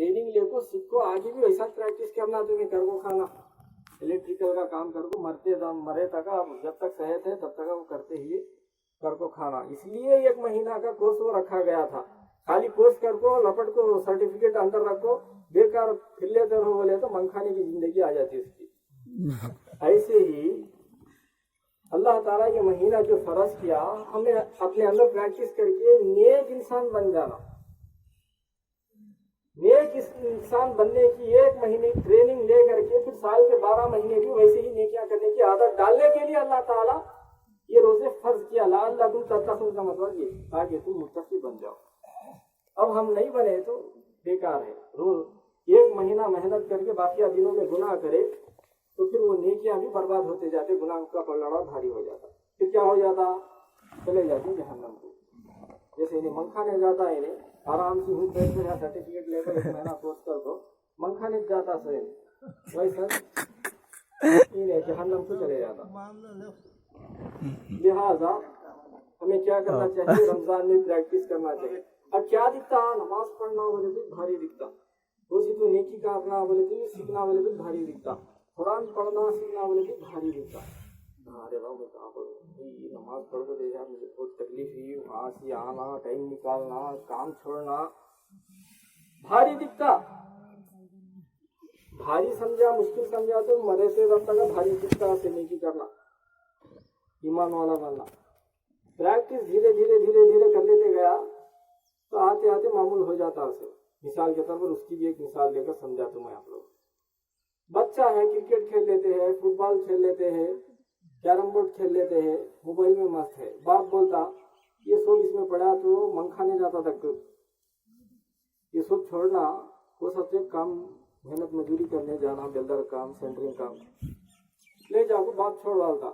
Training लेको सीखो, आगे भी वैसा प्रैक्टिस करना, तुम्हें कर को खाना, इलेक्ट्रिकल का काम कर को मरते दम मरे तक, जब तक सेहत है तब तक वो करते ही कर को खाना। इसलिए 1 महीना का कोर्स वो रखा गया था। खाली कोर्स कर को लपट को सर्टिफिकेट अंदर रखो, बेकार फिर लेते रहो बोले तो मंखाने की जिंदगी आ जाती है उसकी। ऐसे ही अल्लाह ताला ये महीना जो फर्ज किया, हमें अपने अंदर प्रैक्टिस करके नेक इंसान बन जाना। नेक इंसान बनने की 1 महीने की ट्रेनिंग ले करके फिर साल के 12 महीने की वैसे ही नेकियां करने की आदत डालने के लिए अल्लाह ताला ये रोजे फर्ज किया। लअल्लकुम तत्तकून का मतलब ये ताकि तुम मुत्तकी बन जाओ। अब हम नहीं बने तो बेकार है। रोज 1 महीना मेहनत करके बाकी दिनों में गुनाह करे तो फिर वो नेकियां भी बर्बाद होते जाते, गुनाह का पलड़ा भारी हो जाता। फिर क्या हो जाता, चले जाते जहन्नम को। जैसे इन्हें मंखाने जाता है, इन्हें आराम से हूँ बैठ कर सर्टिफिकेट लेकर 1 महीना कोर्स कर दो, मंखाने जाता स्वयं वैसा इन्हें जहन्नम को चले जाता। लिहाजा हमें क्या करना चाहिए, रमजान में प्रैक्टिस करना चाहिए। अब क्या दिखता, नमाज पढ़ना बोले तो भारी दिखता, उसी तो नेकी का अपना बोले तो सीखना बोले तो भारी दिखता, कुरान पढ़ना सीखना बोले तो भारी दिखता। अरे बाबा मैं कहाँ पढ़ूँ, नमाज पढ़ को देखा मुझे बहुत तकलीफ हुई, वहाँ से आना, टाइम निकालना, काम छोड़ना, भारी दिखता। भारी समझा, मुश्किल समझा तो मरे से रब तक भारी दिखता से नेकी करना, ईमान वाला बनना। प्रैक्टिस धीरे धीरे धीरे धीरे कर लेते गया तो आते आते मामूल हो जाता उसे। मिसाल के तौर पर उसकी भी एक मिसाल देकर समझा तो मैं आप लोग, बच्चा है क्रिकेट खेल लेते हैं, फुटबॉल खेल लेते हैं, कैरम बोर्ड खेल लेते हैं, मोबाइल में मस्त है। बाप बोलता ये सब इसमें पड़ा तो मंखाने जाता तक, ये सब छोड़ना, वो सबसे काम मेहनत मजदूरी करने जाना, बिल्डर काम, सेंटरिंग काम ले जाओ, बाप छोड़ डालता।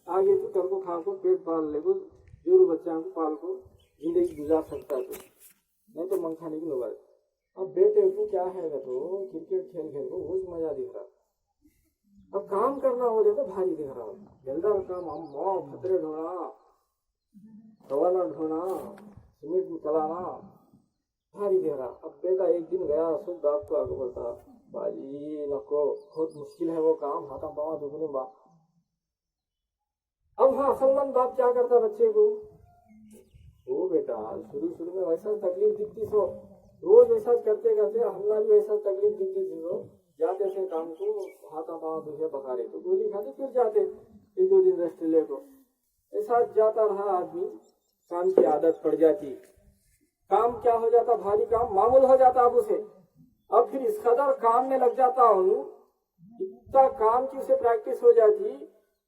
आगे तो कर को खा को पेट पाल ले को, जोरू बच्चा को पाल को जिंदगी गुजार सकता है, तो नहीं तो मंखाने की नौबत। अब बेटे को क्या है तो क्रिकेट खेल खेल को वो मजा दिख रहा, अब काम करना हो जाए तो भारी दिख रहा। बिल्डर काम, अम्मा खतरे ढोना, रवाना ढोना, सीमेंट में चलाना, भारी दिख रहा। अब बेटा एक दिन गया, सब बाप को आगे बोलता, बाजी नको बहुत मुश्किल है वो काम, हाथा पावा दुगने बा। अब हाँ असलमंद बाप क्या करता बच्चे को, वो बेटा शुरू में वैसा तकलीफ दिखती, सो रोज वैसा करते करते हमला भी वैसा तकलीफ दिखती थी। तो जाते थे काम को, हाथा पावा दुखे बखारे तो गोली खाते, फिर जाते 1-2 दिन रेस्ट ले को। ऐसा जाता रहा आदमी, काम की आदत पड़ जाती, काम क्या हो जाता, भारी काम मामूल हो जाता अब उसे। अब फिर इस कदर काम में लग जाता हूँ, इतना काम की उसे प्रैक्टिस हो जाती,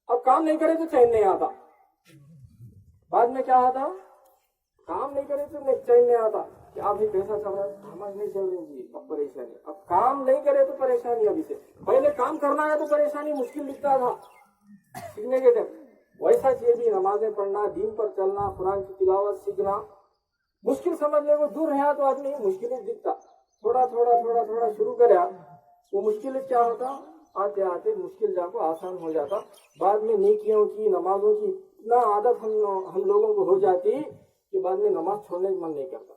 अब काम नहीं करे तो चैन नहीं आता। बाद में क्या आता, काम नहीं करे तो चैन नहीं आता, क्या भी पैसा चल रहा है, समझ नहीं चल रही जी, अब परेशानी। अब काम नहीं करे तो परेशानी। अभी से पहले काम करना है तो परेशानी मुश्किल दिखता था सीखने के टाइम, वैसा चीज भी नमाजें पढ़ना, दीन पर चलना, कुरान की तिलावत सीखना मुश्किल समझने को दूर रहा तो आदमी मुश्किल दिखता। थोड़ा थोड़ा थोड़ा थोड़ा शुरू करा, वो मुश्किल क्या होता, आते आते मुश्किल जाको आसान हो जाता। बाद में नेकियों की, नमाजों की इतना आदत हम लोगों को हो जाती कि बाद में नमाज छोड़ने का मन नहीं करता।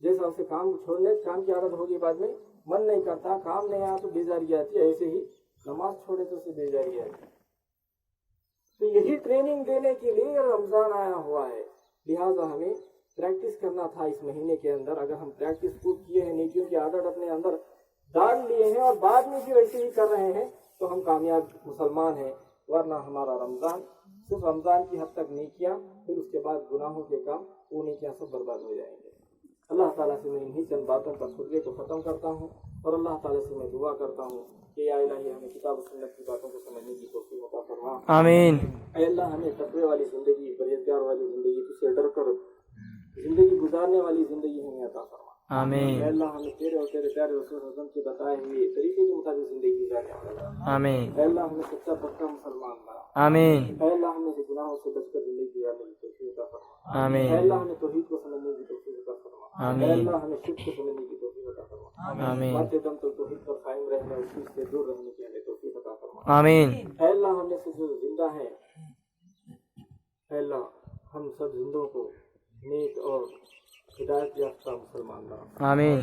जैसा उसे काम छोड़ने, काम की आदत होगी, बाद में मन नहीं करता, काम नहीं आया तो बेजारी आती है, ऐसे ही नमाज छोड़े तो उसे बेजारी आती। तो यही ट्रेनिंग देने के लिए रमजान आया हुआ है। लिहाजा हमें प्रैक्टिस करना था इस महीने के अंदर। अगर हम प्रैक्टिस खूब किए हैं, नेकियों की आदत अपने अंदर डाल लिए हैं और बाद में भी वैसे ही कर रहे हैं तो हम कामयाब मुसलमान हैं। वरना हमारा रमजान सिर्फ रमजान की हद तक नेकियां, फिर उसके बाद गुनाहों के काम, वो नेकियां सब बर्बाद हो जाएंगे। अल्लाह ताला से मैं इन्हीं चंद बातों पर खुतबे को ख़त्म करता हूँ और अल्लाह ताला से मैं दुआ करता हूँ कि या इलाही हमें किताब और सुन्नत की बातों को समझने की तौफीक अता फरमा। आमीन। ऐ अल्लाह हमें तक़वे वाली ज़िंदगी, परहेज़गार वाली ज़िंदगी, तुझसे डर कर ज़िंदगी गुजारने वाली ज़िंदगी हमें अता फरमा। आमीन। ऐ अल्लाह हमें तेरे और तेरे प्यारे रसूल सल्लल्लाहु अलैहि वसल्लम के बताए हुए तरीके के मुताबिक ज़िंदगी गुजारने वाला। आमीन। ऐ अल्लाह हमें सच्चा पक्का मुसलमान बना। आमीन। ऐ अल्लाह हमें से गुनाहों से बचकर ज़िंदगी गुजारने की तौफीक अता फरमा। आमीन। ऐ अल्लाह हमें तौहीद को समझने की तौफीक अता फरमा। आमीन। ऐ अल्लाह हमें शिर्क को समझने की तौफीक अता फरमा। आमीन। मरते दम तक तौहीद पर कायम रहने और शिर्क से दूर रहने की हमें तौफीक अता फरमा। आमीन। ऐ अल्लाह हमें से जो जिंदा है, ऐ अल्लाह हम सब जिंदों को नेक और हिदायत याफ्ता मुसलमान बना। आमीन।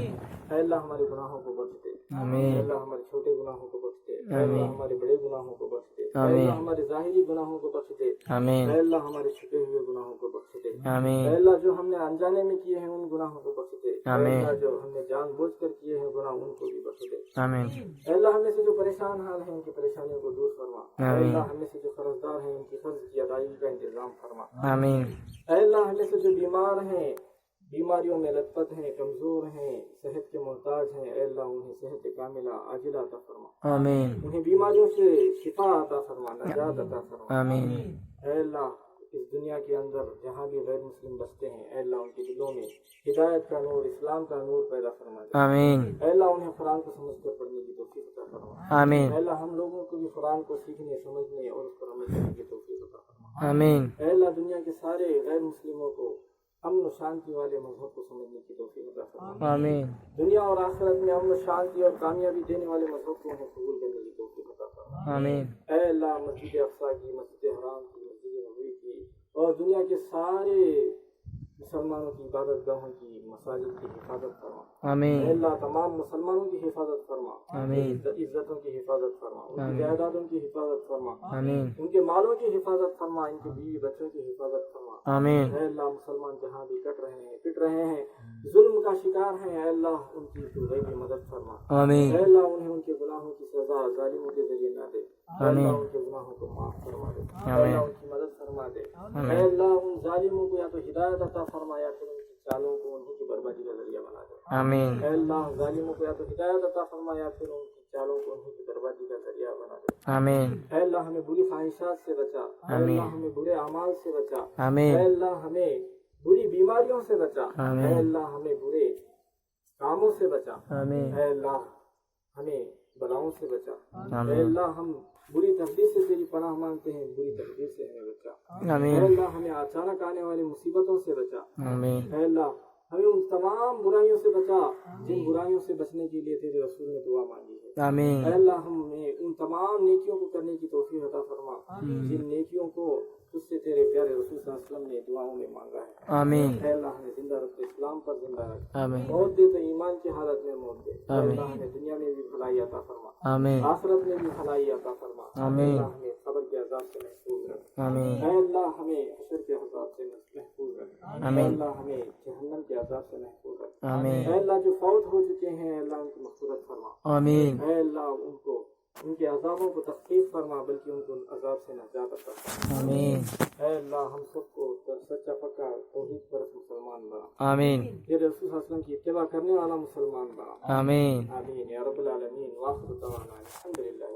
اے اللہ ہمارے گناہوں کو بخش دے، اے آمین اللہ ہمارے چھوٹے گناہوں کو بخش دے، اے آمین۔ اللہ ہمارے بڑے گناہوں کو بخش دے، اے آمین۔ اللہ ہمارے ظاہری گناہوں کو بخش دے، آمین اے اللہ ہمارے چھپے ہوئے گناہوں کو بخش دے، آمین اے اللہ جو ہم نے انجانے میں کیے ہیں ان گناہوں کو بخش دے، اے آمین۔ اللہ جو ہم نے جان بوجھ کر کیے ہیں گناہ ان کو بھی بخش دے، آمین اے اللہ ہم میں سے جو پریشان حال ہیں ان کی پریشانیوں کو دور فرما، اے آمین۔ اللہ ہم میں سے جو قرض دار ہیں ان کی قرض کی ادائیگی کا انتظام فرما، آمین اے اللہ ہم میں سے جو بیمار ہیں، بیماریوں میں لطپت ہیں، کمزور ہیں، صحت کے محتاج ہیں، اے اللہ انہیں صحت کاملہ عاجلہ عطا فرما، آمین انہیں بیماریوں سے شفا عطا فرما، نجات عطا فرما، آمین اے اللہ اس دنیا کے اندر جہاں بھی غیر مسلم بستے ہیں اے اللہ ان کے دلوں میں ہدایت کا نور، اسلام کا نور پیدا فرما دے، آمین اے اللہ انہیں قرآن کو سمجھ کر پڑھنے کی توفیق عطا فرما، آمین اے اللہ ہم لوگوں کو بھی قرآن کو سیکھنے، سمجھنے اور اس پر عمل کرنے کی توفیق عطا فرما، آمین اے اللہ دنیا کے سارے غیر مسلموں کو امن و شانتی والے مذہب کو سمجھنے کی توفیق عطا فرما، آمین دنیا اور آخرت میں امن و شانتی اور کامیابی دینے والے مذہب کو انہیں قبول کرنے کی توفیق عطا فرما، آمین اے اللہ مسجد اقصیٰ کی، مسجد حرام کی، مسجد نبوی کی اور دنیا کے سارے مسلمانوں کی عبادت گاہوں کی، مساجد کی حفاظت فرما، اے آمین اللہ تمام مسلمانوں کی حفاظت فرما، آمین عزتوں کی حفاظت فرما، ان کی آمین۔ جائیدادوں کی حفاظت فرما، آمین ان کے مالوں کی حفاظت فرما، ان کے بیوی بچوں کی حفاظت فرما، آمین اے اللہ مسلمان جہاں بھی کٹ رہے ہیں، پٹ رہے ہیں، ظلم کا شکار ہیں، اے اللہ ان کی تو غیبی مدد فرما، آمین اے اللہ انہیں ان کے گناہوں کی سزا ظالموں کے ذریعے نہ دے، اے آمین۔ اللہ ان کے گناہوں کو معاف فرما دے، اے آمین۔ اللہ ان کی مدد فرما دے، آمین۔ اے اللہ ان ظالموں کو یا تو ہدایت عطا فرما یا پھر ان کی چالوں کو انہیں کی بربادی کا ذریعہ بنا دے، آمین اے اللہ ظالموں کو یا تو ہدایت عطا فرما یا پھر ان کی چالوں کو انہیں کی بربادی کا ذریعہ بنا دے، آمین اے اللہ ہمیں بری خواہشات سے بچا، اے آمین۔ اللہ ہمیں برے اعمال سے بچا، آمین اے اللہ ہمیں بری بیماریوں سے بچا، آمین۔ اے اللہ ہمیں برے کاموں سے بچا، آمین اے اللہ ہمیں بلاؤں سے بچا، اے آمین اللہ ہم بری تقدیر سے تیری پناہ مانگتے ہیں، بری تقدیر سے ہمیں بچا، اے آمین اللہ ہمیں اچانک آنے والی مصیبتوں سے بچا، آمین اے اللہ ہمیں ان تمام برائیوں سے بچا جن برائیوں سے بچنے کے لیے تیرے رسول نے دعا مانگی ہے، آمین اے اللہ ہمیں ان تمام نیکیوں کو کرنے کی توفیق عطا فرما جن نیکیوں کو تجھ سے تیرے پیارے رسول صلی اللہ علیہ وسلم نے دعاؤں میں مانگا ہے، آمین اے اللہ ہمیں زندہ رکھ، اسلام پر زندہ رکھ، آمین موت دے تو ایمان کی حالت میں موت دے، اے آمین۔ اللہ ہمیں دنیا میں بھی بھلائی عطا فرما، آمین آخرت میں بھی بھلائی عطا فرما، آمین۔ اے اللہ ہمیں قبر کے عذاب سے محفوظ رکھ، آمین اے اللہ ہمیں حشر کے عذاب سے محفوظ رکھ، اے آمین۔ اللہ ہمیں جہنم کے عذاب سے محفوظ رکھ، آمین اے اللہ جو فوت ہو چکے ہیں اے اللہ ان کی مغفرت فرما، آمین اے اللہ ان کے عذابوں کو تخفیف فرما بلکہ ان کو عذاب سے نجات عطا فرما، آمین اے اللہ ہم سب کو سچا پکا توحید پر مسلمان بنا، آمین تیرے رسول صلی اللہ علیہ وسلم کی اتباع کرنے والا مسلمان بنا، آمین آمین یا رب العالمین، وآخر دعوانا الحمدللہ۔